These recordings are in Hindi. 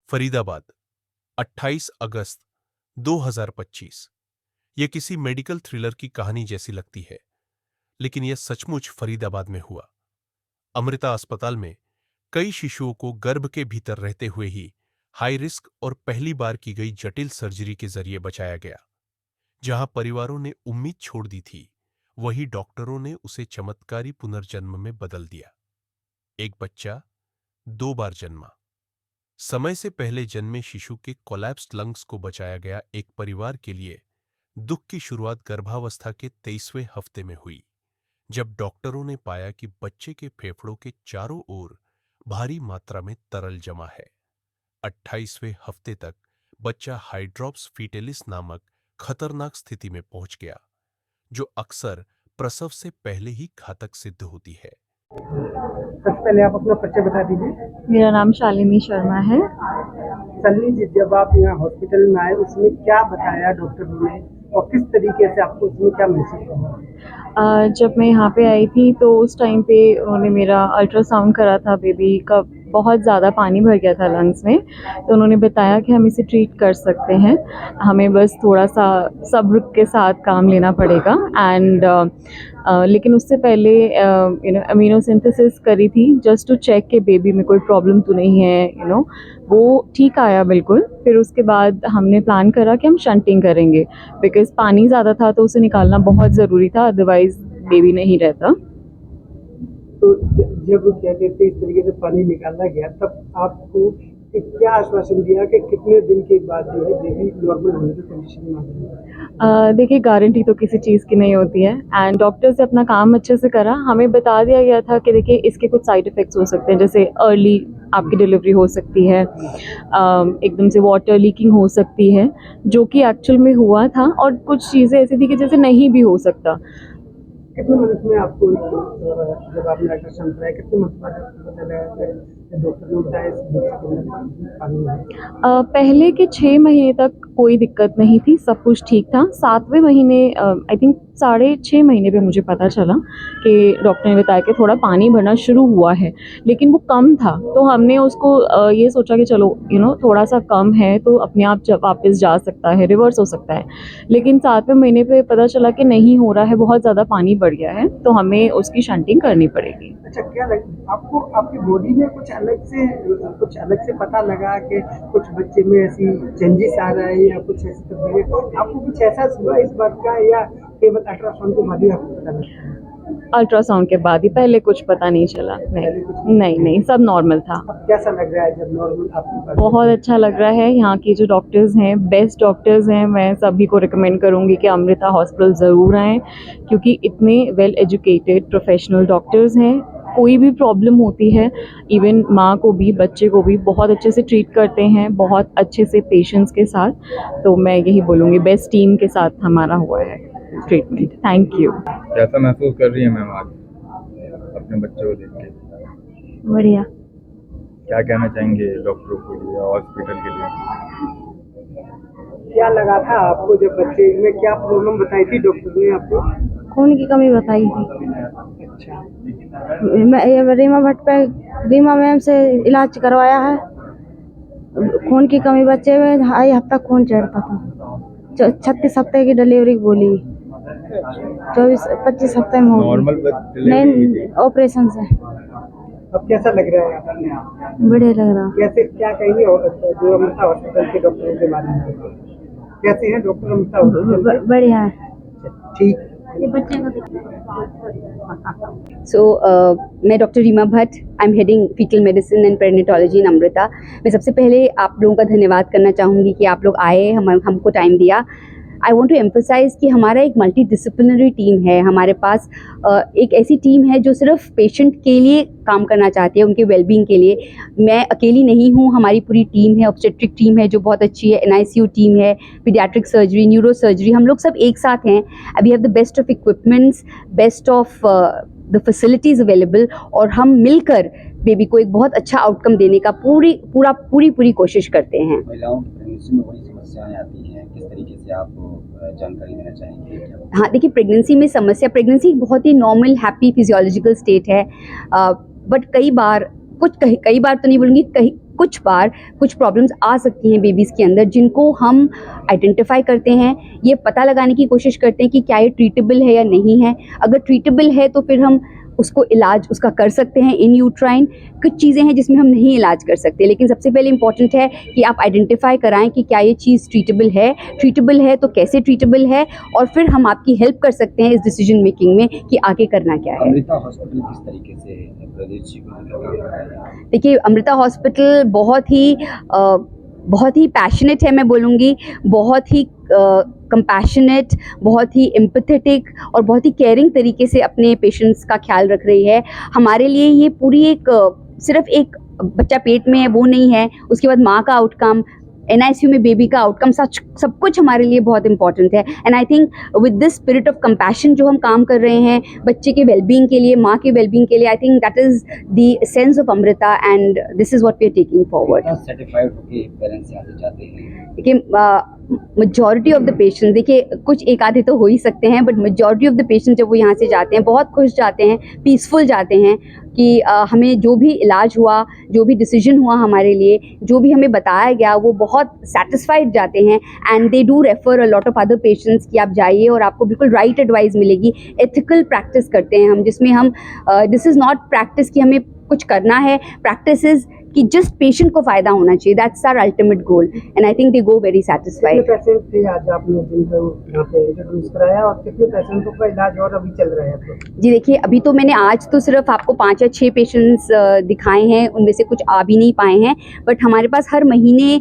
फरीदाबाद 28 अगस्त 2025। यह किसी मेडिकल थ्रिलर की कहानी जैसी लगती है, लेकिन यह सचमुच फरीदाबाद में हुआ। अमृता अस्पताल में कई शिशुओं को गर्भ के भीतर रहते हुए ही हाई रिस्क और पहली बार की गई जटिल सर्जरी के जरिए बचाया गया। जहां परिवारों ने उम्मीद छोड़ दी थी, वहीं डॉक्टरों ने उसे चमत्कारी पुनर्जन्म में बदल दिया। एक बच्चा 2 बार जन्मा। समय से पहले जन्मे शिशु के कोलैप्स्ड लंग्स को बचाया गया। एक परिवार के लिए दुख की शुरुआत गर्भावस्था के 23वें हफ्ते में हुई, जब डॉक्टरों ने पाया कि बच्चे के फेफड़ों के चारों ओर भारी मात्रा में तरल जमा है। 28वें हफ्ते तक बच्चा हाइड्रोप्स फीटेलिस नामक खतरनाक स्थिति में पहुंच गया, जो अक्सर प्रसव से पहले ही घातक सिद्ध होती है। सबसे पहले आप अपना परिचय बता दीजिए। मेरा नाम शालिनी शर्मा है। शालिनी जी, जब आप यहाँ हॉस्पिटल में आए उसमें क्या बताया डॉक्टर ने और किस तरीके से आपको उसमें क्या महसूस हुआ? जब मैं यहाँ पे आई थी तो उस टाइम पे उन्होंने मेरा अल्ट्रासाउंड करा था। बेबी का बहुत ज़्यादा पानी भर गया था लंग्स में, तो उन्होंने बताया कि हम इसे ट्रीट कर सकते हैं, हमें बस थोड़ा सा सब्र के साथ काम लेना पड़ेगा। एंड लेकिन उससे पहले अमीनोसिंथेसिस करी थी जस्ट टू चेक कि बेबी में कोई प्रॉब्लम तो नहीं है। वो ठीक आया बिल्कुल। फिर उसके बाद हमने प्लान करा कि हम शंटिंग करेंगे, बिकॉज पानी ज़्यादा था तो उसे निकालना बहुत ज़रूरी था, अदरवाइज़ बेबी नहीं रहता। तो जब क्या कहते इस तरीके से पानी निकाला गया, तब आपको क्या आश्वासन दिया कि कितने दिन के बाद जो है बेबी नॉर्मल होने की कंडीशन में आ जाएगा? देखिए, गारंटी तो किसी चीज़ की नहीं होती है, एंड डॉक्टर से अपना काम अच्छे से करा। हमें बता दिया गया था कि देखिए इसके कुछ साइड इफ़ेक्ट्स हो सकते हैं, जैसे अर्ली आपकी डिलीवरी हो सकती है, एकदम से वाटर लीकिंग हो सकती है, जो कि एक्चुअल में हुआ था, और कुछ चीज़ें ऐसी थी कि जैसे नहीं भी हो सकता। कितने मंथ में आपको जब आपने अल्ट्रासाउंड कराया कितने मंथ बाद पता लगा कि डॉक्टर ने बताया इस बच्चे के अंदर पानी है? पहले के 6 महीने तक कोई दिक्कत नहीं थी, सब कुछ ठीक था। 7वें महीने आई थिंक 6.5 महीने पे मुझे पता चला कि डॉक्टर ने बताया कि थोड़ा पानी भरना शुरू हुआ है, लेकिन वो कम था। तो हमने उसको ये सोचा कि चलो थोड़ा सा कम है तो अपने आप जब वापस जा सकता है, रिवर्स हो सकता है। लेकिन 7वें महीने पे पता चला कि नहीं हो रहा है, बहुत ज़्यादा पानी बढ़ गया है, तो हमें उसकी शंटिंग करनी पड़ेगी। अच्छा, क्या आपको आपकी बॉडी में कुछ अलग से पता लगा कि कुछ बच्चे में ऐसी चेंजेस आ रहा है या कुछ ऐसी तब्दीली, आपको कुछ ऐसा हुआ इस बात का, या केवल अल्ट्रासाउंड के बाद ही आपको पता लगा? अल्ट्रासाउंड के बाद ही, पहले कुछ पता नहीं चला। नहीं, सब नॉर्मल था। अब कैसा लग रहा है जब नॉर्मल आपके पास? बहुत अच्छा लग रहा है। यहाँ के जो डॉक्टर्स हैं, बेस्ट डॉक्टर्स हैं। मैं सभी को रिकमेंड करूँगी कि अमृता हॉस्पिटल ज़रूर आएँ, क्योंकि इतने वेल एजुकेटेड प्रोफेशनल डॉक्टर्स हैं। कोई भी प्रॉब्लम होती है, इवन माँ को भी बच्चे को भी बहुत अच्छे से ट्रीट करते हैं, बहुत अच्छे से पेशेंट्स के साथ। तो मैं यही बोलूँगी, बेस्ट टीम के साथ हमारा हुआ है ट्रीटमेंट। Thank you. कैसा महसूस कर रही है मैम आज अपने बच्चे को देख के? बढ़िया। क्या कहना चाहेंगे डॉक्टरों के लिए, हॉस्पिटल के लिए? क्या लगा था आपको जब बच्चे में क्या प्रॉब्लम बताई थी डॉक्टर ने आपको? खून की कमी बताई थी। अच्छा, रीमा भट्ट पे रीमा मैम से इलाज करवाया है। खून की कमी बच्चे में 2.5 हफ्ता खून चढ़ता था। 36 हफ्ते की डिलीवरी बोली, 24-25 हफ्ते में हो नॉर्मल नहीं, ऑपरेशन से। अब कैसा लग रहा है? बढ़िया लग रहा। कैसे क्या कहेंगे जो अमृता हॉस्पिटल के डॉक्टरों के बारे में, कैसे हैं डॉक्टर अमृता हॉस्पिटल? बढ़िया है। ठीक। So, मैं doctor Reema Bhatt, I am heading fetal medicine and perinatology in Amrita. मैं सबसे पहले आप लोगों का धन्यवाद करना चाहूँगी कि आप लोग आए, हमको टाइम दिया। आई वॉन्ट टू एम्फोसाइज़ कि हमारा एक मल्टी डिसिप्लिनरी टीम है। हमारे पास एक ऐसी टीम है जो सिर्फ पेशेंट के लिए काम करना चाहती है, उनके वेलबींग के लिए। मैं अकेली नहीं हूँ, हमारी पूरी टीम है, ऑब्स्टेट्रिक टीम है जो बहुत अच्छी है, NICU टीम है, पीडियाट्रिक सर्जरी, न्यूरो सर्जरी, हम लोग सब एक साथ हैं। We have the best of equipments, best of the facilities available, और हम मिलकर बेबी को एक बहुत अच्छा आउटकम देने का पूरी कोशिश करते हैं। महिलाओं की प्रेगनेंसी में बड़ी समस्याएं आती हैं, किस तरीके से आप जानकारी देना चाहेंगे? हाँ, देखिए, प्रेगनेंसी में समस्या, प्रेगनेंसी बहुत ही नॉर्मल हैप्पी फिजियोलॉजिकल स्टेट है, बट कई बार तो नहीं बोलूँगी, कुछ बार कुछ प्रॉब्लम्स आ सकती हैं बेबीज़ के अंदर, जिनको हम आइडेंटिफाई करते हैं, ये पता लगाने की कोशिश करते हैं कि क्या ये ट्रीटेबल है या नहीं है। अगर ट्रीटेबल है तो फिर हम उसको इलाज उसका कर सकते हैं इन यूट्राइन। कुछ चीज़ें हैं जिसमें हम नहीं इलाज कर सकते, लेकिन सबसे पहले इंपॉर्टेंट है कि आप आइडेंटिफाई कराएं कि क्या ये चीज़ ट्रीटेबल है तो कैसे ट्रीटेबल है, और फिर हम आपकी हेल्प कर सकते हैं इस डिसीजन मेकिंग में कि आगे करना क्या है। अमृता हॉस्पिटल किस तरीके से प्रदेश जी को लेकर काम कर रहा है? देखिए, अमृता हॉस्पिटल बहुत ही पैशनेट है, मैं बोलूँगी, बहुत ही कंपैशनेट, बहुत ही एम्पैथेटिक और बहुत ही केयरिंग तरीके से अपने पेशेंट्स का ख्याल रख रही है। हमारे लिए ये पूरी एक सिर्फ एक बच्चा पेट में है वो नहीं है, उसके बाद माँ का आउटकम, NICU में बेबी का आउटकम, सब कुछ हमारे लिए बहुत इंपॉर्टेंट है। And I think with this spirit of compassion जो हम काम कर रहे हैं बच्चे के वेलबींग के लिए, माँ के वेलबींग के लिए, I think that is the sense of Amrita and this is what we are taking forward. Certified होके पेरेंट्स यहाँ से जाते हैं? देखिए, मेजॉरिटी ऑफ द पेशेंट्स, देखिए कुछ एक आधे तो हो ही सकते हैं, but majority of the patients जब वो यहाँ से जाते हैं बहुत खुश जाते हैं, पीसफुल जाते हैं कि हमें जो भी इलाज हुआ, जो भी डिसीजन हुआ हमारे लिए, जो भी हमें बताया गया, वो बहुत सेटिस्फाइड जाते हैं। And they do refer a lot of other patients कि आप जाइए और आपको बिल्कुल राइट एडवाइस मिलेगी। एथिकल प्रैक्टिस करते हैं हम, जिसमें हम दिस इज़ नॉट प्रैक्टिस कि हमें कुछ करना है, प्रैक्टिस इज़ कि जस्ट पेशेंट को फ़ायदा होना चाहिए। That's our ultimate goal and I think they go very कितने सेटिस्फाइड। पेशेंट थे आज आपने जिनको यहाँ पे इंट्रोड्यूस कराया, और कितने पेशेंटों का इलाज और अभी चल रहा है तो? जी देखिए, अभी तो मैंने आज तो सिर्फ आपको 5 या 6 पेशेंट्स दिखाए हैं, उनमें से कुछ आ भी नहीं पाए हैं, बट हमारे पास हर महीने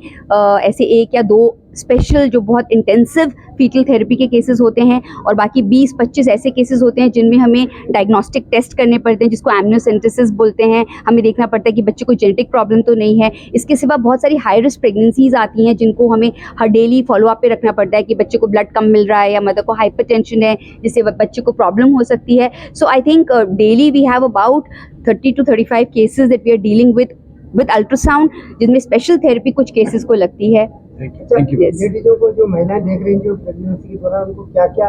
ऐसे 1 या 2 स्पेशल जो बहुत इंटेंसिव फीटल थेरेपी के केसेस होते हैं, और बाकी 20-25 ऐसे केसेस होते हैं जिनमें हमें डायग्नोस्टिक टेस्ट करने पड़ते हैं, जिसको एमनियोसेंटेसिस बोलते हैं। हमें देखना पड़ता है कि बच्चे को जेनेटिक प्रॉब्लम तो नहीं है। इसके सिवा बहुत सारी हाई रिस्क प्रेगनेंसीज आती हैं जिनको हमें हर डेली फॉलोअप पे रखना पड़ता है कि बच्चे को ब्लड कम मिल रहा है या मदर को हाइपरटेंशन है, जिससे बच्चे को प्रॉब्लम हो सकती है। So I think daily we have about 30 to 35 cases that we are dealing with ultrasound, जिनमें स्पेशल थेरेपी कुछ केसेस को लगती है। Thank you. Yes. लेडीजों को, जो महिलाएं देख रही हैं जो प्रेगनेंसी के दौरान, उनको क्या क्या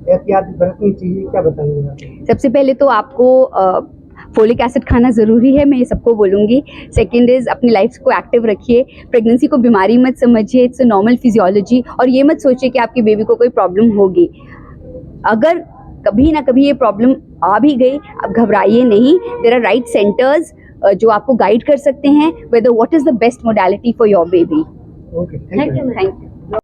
एहतियात बरतनी चाहिए, क्या बताएंगे आप? सबसे पहले तो आपको फोलिक एसिड खाना ज़रूरी है, मैं ये सबको बोलूँगी। सेकंड इज़ अपनी लाइफ को एक्टिव रखिए, प्रेगनेंसी को बीमारी मत समझिए, इट्स अ नॉर्मल फिजियोलॉजी, और ये मत सोचिए कि आपकी बेबी को कोई प्रॉब्लम होगी। अगर कभी ना कभी ये प्रॉब्लम आ भी गई, अब घबराइए नहीं। देयर आर राइट सेंटर्स जो आपको गाइड कर सकते हैं whether what is the best modality for your baby. Okay, thank you. Thank you.